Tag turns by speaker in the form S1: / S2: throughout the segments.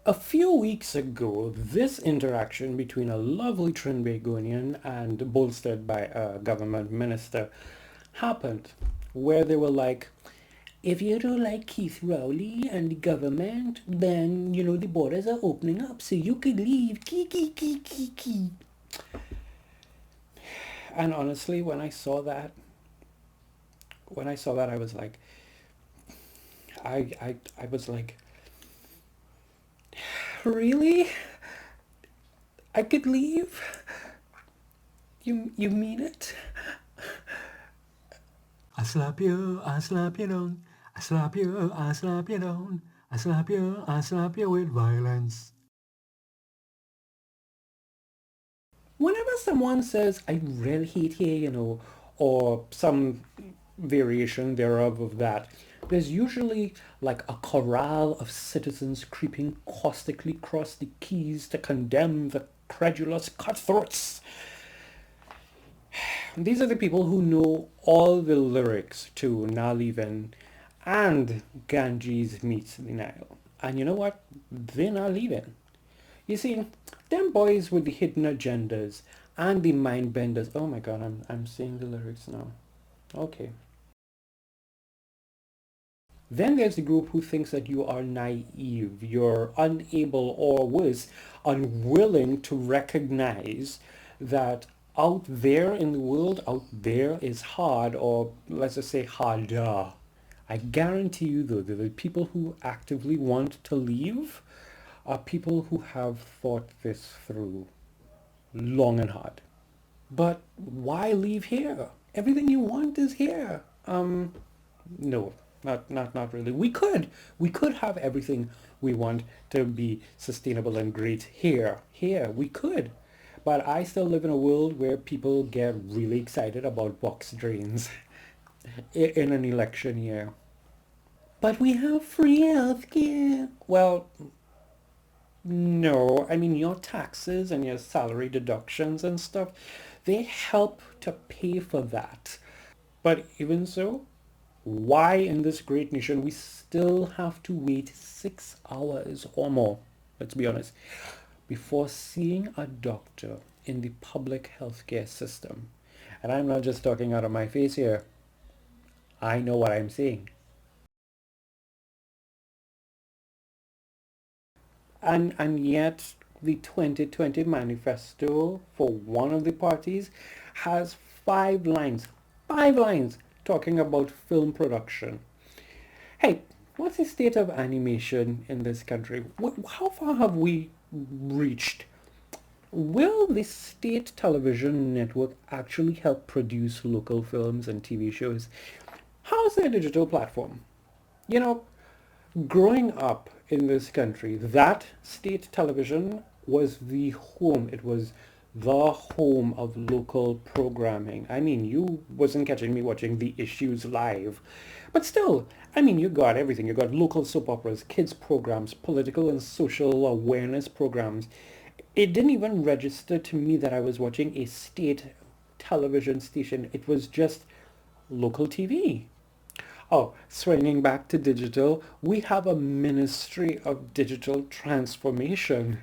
S1: A few weeks ago, this interaction between a lovely Trinbagonian and bolstered by a government minister happened, where they were like, if you don't like Keith Rowley and the government, then, the borders are opening up so you could leave. Kee, kee, kee, kee, kee. And honestly, when I saw that, I was like, I was like, really? I could leave? You mean it?
S2: I slap you down, I slap you, I slap you down, I slap you with violence.
S1: Whenever someone says, I really hate here, or some variation thereof of that, there's usually like a chorale of citizens creeping caustically across the quays to condemn the credulous cutthroats. These are the people who know all the lyrics to Na Leavin' and Ganges Meets the Nile. And you know what? They're not leaving. You see, them boys with the hidden agendas and the mind benders. Oh my god, I'm seeing the lyrics now. Okay. Then there's the group who thinks that you are naive, you're unable, or worse, unwilling to recognize that out there in the world, out there is hard, or let's just say harder. I guarantee you though that the people who actively want to leave are people who have thought this through long and hard. But why leave here? Everything you want is here. No, not really. We could have everything we want to be sustainable and great here. We could. But I still live in a world where people get really excited about box drains in an election year. But we have free healthcare. Well, no, I mean your taxes and your salary deductions and stuff, they help to pay for that. But even so, why in this great nation we still have to wait 6 hours or more, let's be honest, before seeing a doctor in the public healthcare system? And I'm not just talking out of my face here. I know what I'm saying. And yet the 2020 manifesto for one of the parties has five lines talking about film production. Hey, what's the state of animation in this country? How far have we reached? Will the state television network actually help produce local films and TV shows? How's their digital platform? You know, growing up in this country, that state television was the home. It was the home of local programming. I mean, you wasn't catching me watching the issues live. But still, I mean, you got everything. You got local soap operas, kids programs, political and social awareness programs. It didn't even register to me that I was watching a state television station. It was just local TV. Oh, swinging back to digital, we have a Ministry of Digital Transformation.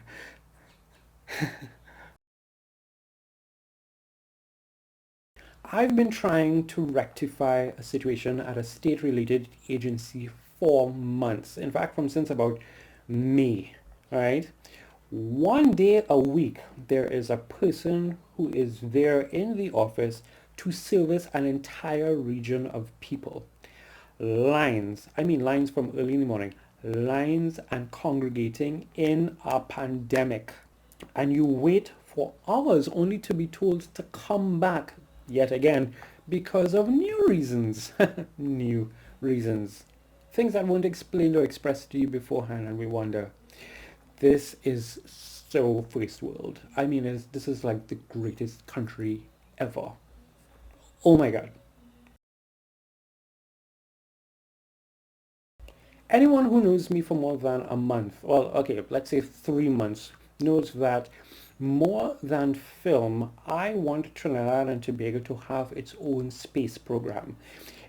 S1: I've been trying to rectify a situation at a state-related agency for months. In fact, from since about May, right? One day a week, there is a person who is there in the office to service an entire region of people. Lines, I mean lines from early in the morning, lines and congregating in a pandemic. And you wait for hours only to be told to come back yet again because of new reasons. New reasons. Things that weren't explained or expressed to you beforehand, and we wonder. This is so first world. I mean, this is like the greatest country ever. Oh my god. Anyone who knows me for more than a month, well, okay, let's say 3 months, knows that more than film, I want Trinidad and Tobago to have its own space program.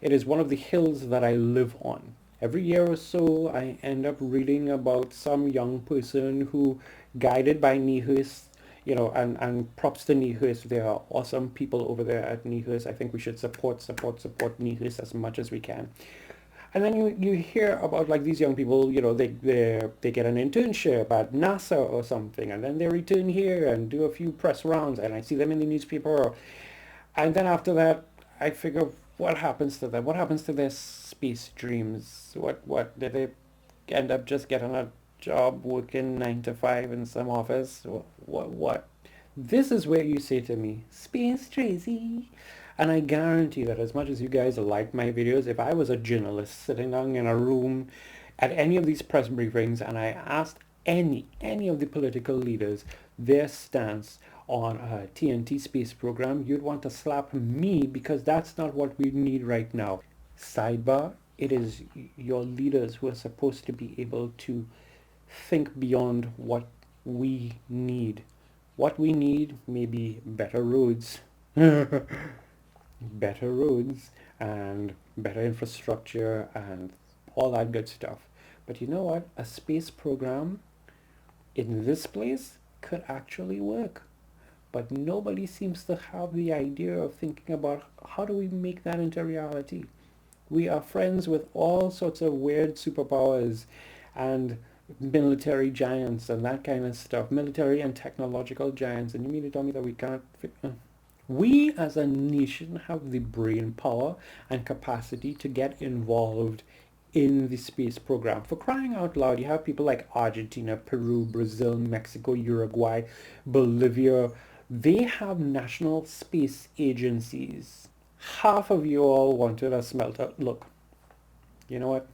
S1: It is one of the hills that I live on. Every year or so, I end up reading about some young person who, guided by nihilists, and props to nihilists. There are awesome people over there at nihilists. I think we should support nihilists as much as we can. And then you hear about like these young people, they get an internship at NASA or something, and then they return here and do a few press rounds, and I see them in the newspaper. And then after that, I figure, what happens to them? What happens to their space dreams? What did they end up just getting a job working 9 to 5 in some office? What? This is where you say to me, Space Tracy. And I guarantee that as much as you guys like my videos, if I was a journalist sitting down in a room at any of these press briefings and I asked any of the political leaders their stance on a TNT space program, you'd want to slap me because that's not what we need right now. Sidebar, it is your leaders who are supposed to be able to think beyond what we need. What we need may be better roads, better roads and better infrastructure and all that good stuff. But you know what? A space program in this place could actually work. But nobody seems to have the idea of thinking about how do we make that into reality. We are friends with all sorts of weird superpowers and military giants and that kind of stuff, military and technological giants, and you mean to tell me that we can't we as a nation have the brain power and capacity to get involved in the space program. For crying out loud, you have people like Argentina, Peru, Brazil, Mexico, Uruguay, Bolivia. They have national space agencies. Half of you all wanted a smelter. Look, you know what?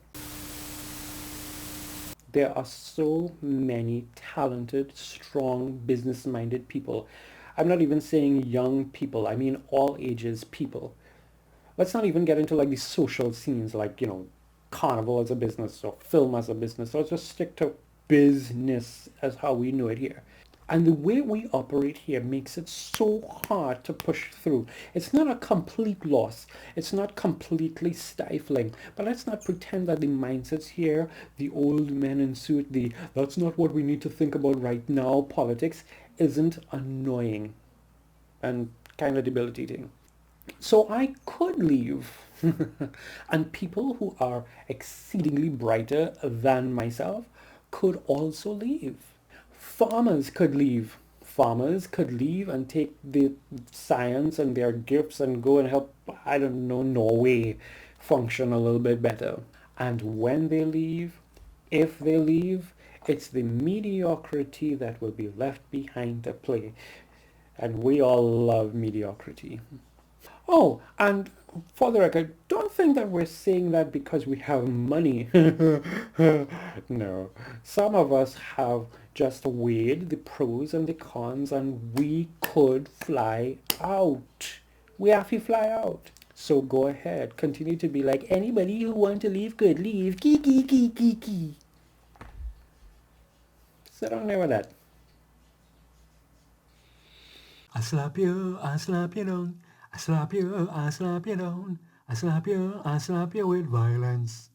S1: There are so many talented, strong, business-minded people. I'm not even saying young people. I mean all ages people. Let's not even get into like these social scenes like, carnival as a business or film as a business. Let's just stick to business as how we know it here. And the way we operate here makes it so hard to push through. It's not a complete loss. It's not completely stifling. But let's not pretend that the mindsets here, the old men in suit, that's not what we need to think about right now politics, isn't annoying and kind of debilitating. So I could leave. And people who are exceedingly brighter than myself could also leave. Farmers could leave. Farmers could leave and take the science and their gifts and go and help, I don't know, Norway function a little bit better. And when they leave, if they leave, it's the mediocrity that will be left behind to play. And we all love mediocrity. Oh, and for the record, don't think that we're saying that because we have money. No. Some of us have just weighed the pros and the cons and we could fly out. We have to fly out. So go ahead. Continue to be like anybody who wants to leave could leave. Kiki kiki kiki. Sit down there with that.
S2: I slap you down. I slap you down. I slap you with violence.